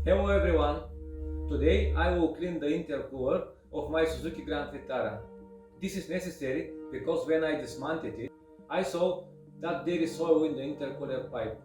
Hello everyone! Today I will clean the intercooler of my Suzuki Grand Vitara. This is necessary because when I dismantled it, I saw that there is oil in the intercooler pipe.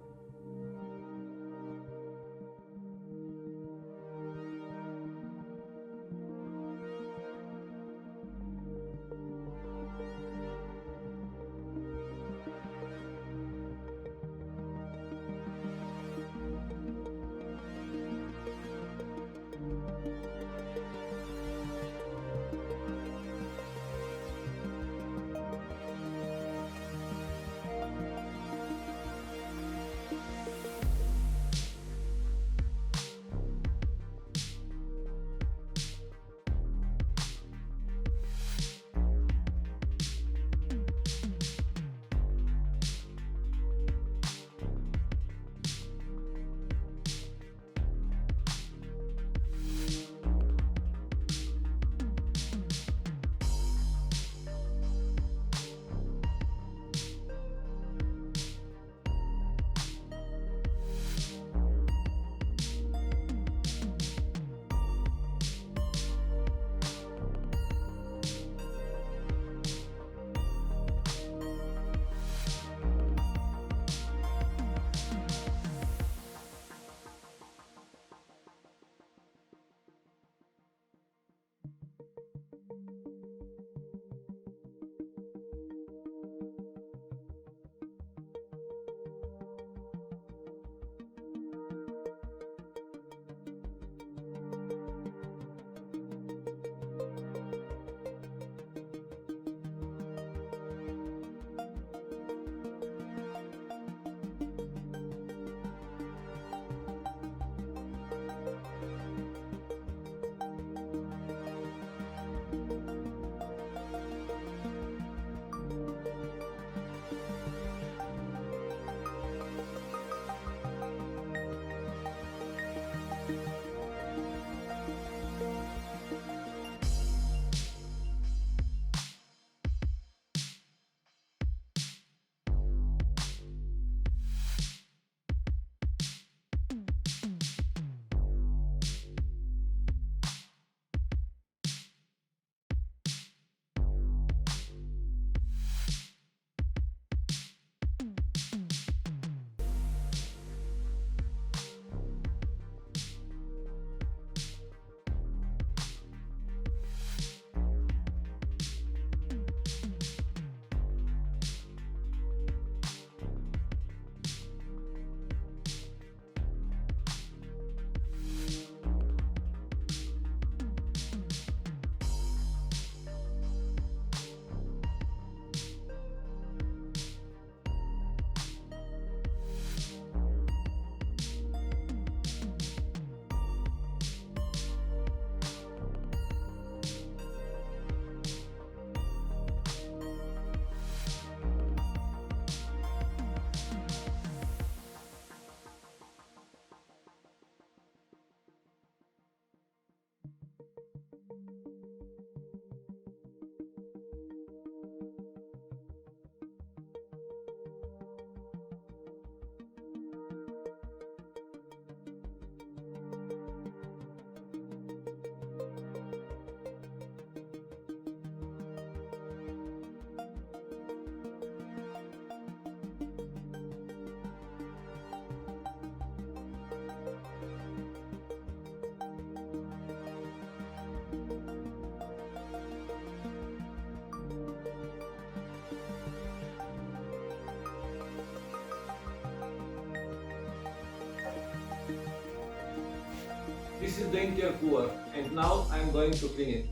This is the intercooler and now I am going to clean it.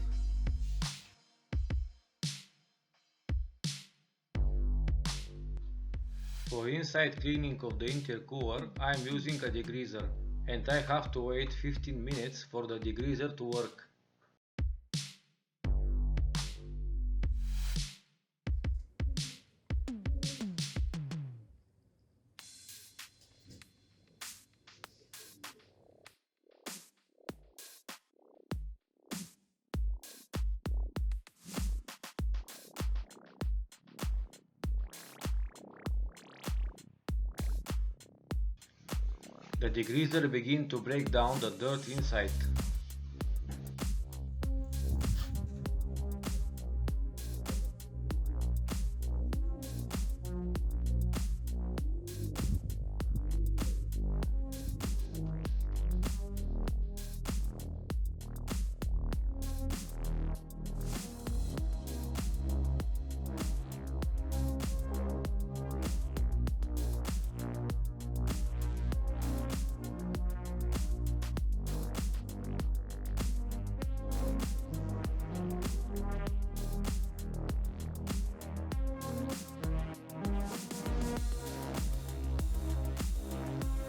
For inside cleaning of the intercooler, I am using a degreaser and I have to wait 15 minutes for the degreaser to work. The degreaser begins to break down the dirt inside.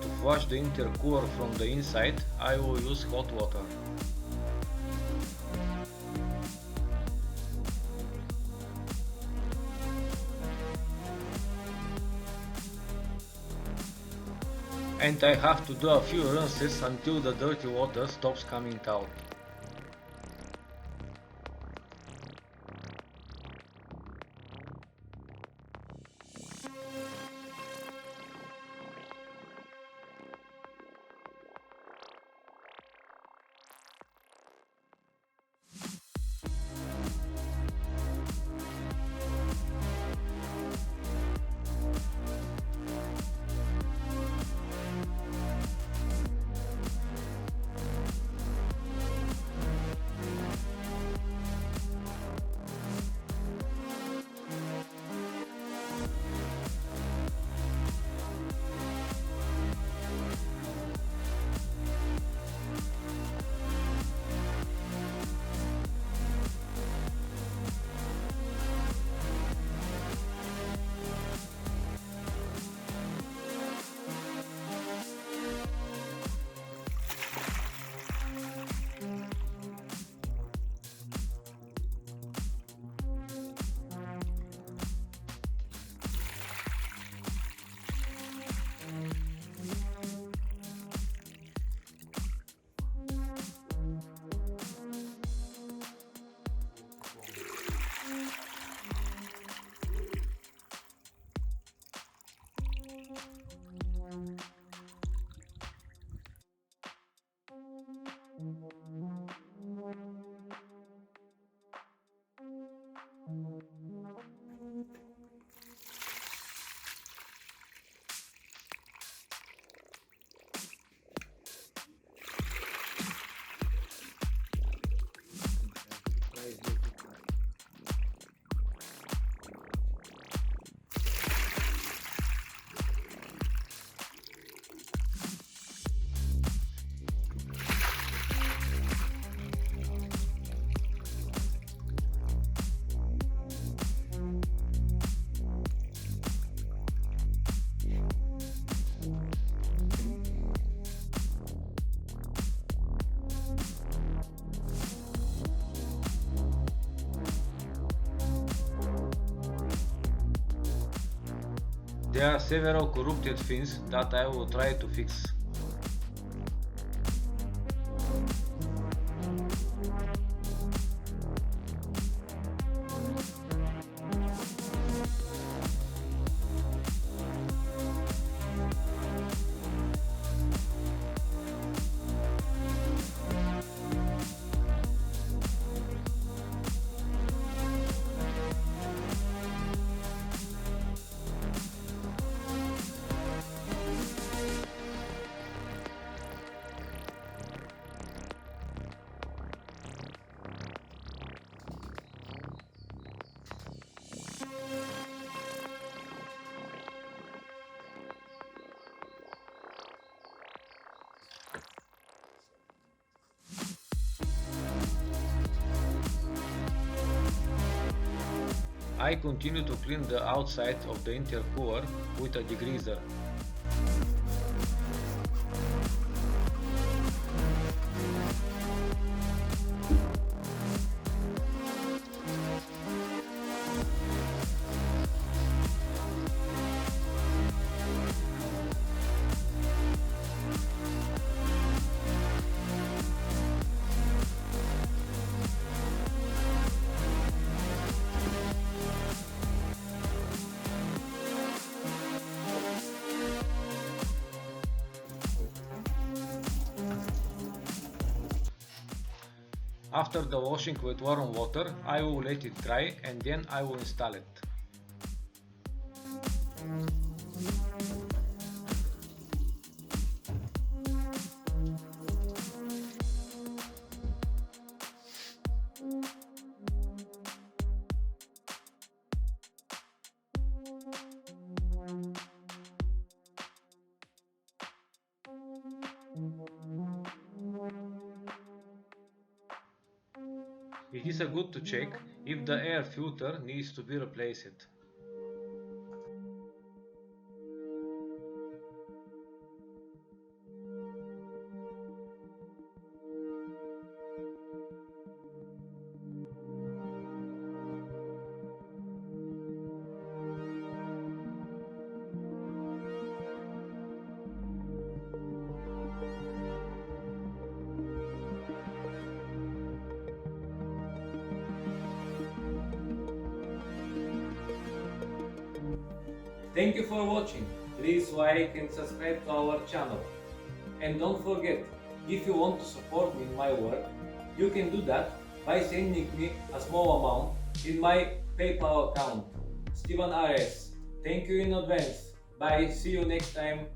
To wash the intercooler from the inside, I will use hot water. And I have to do a few rinses until the dirty water stops coming out. There are several corrupted fins that I will try to fix. I continue to clean the outside of the intercooler with a degreaser. After the washing with warm water, I will let it dry and then I will install it. It is a good to check if the air filter needs to be replaced. Thank you for watching. Please like and subscribe to our channel. And don't forget, if you want to support me in my work, you can do that by sending me a small amount in my PayPal account, Steven RS. Thank you in advance. Bye, see you next time.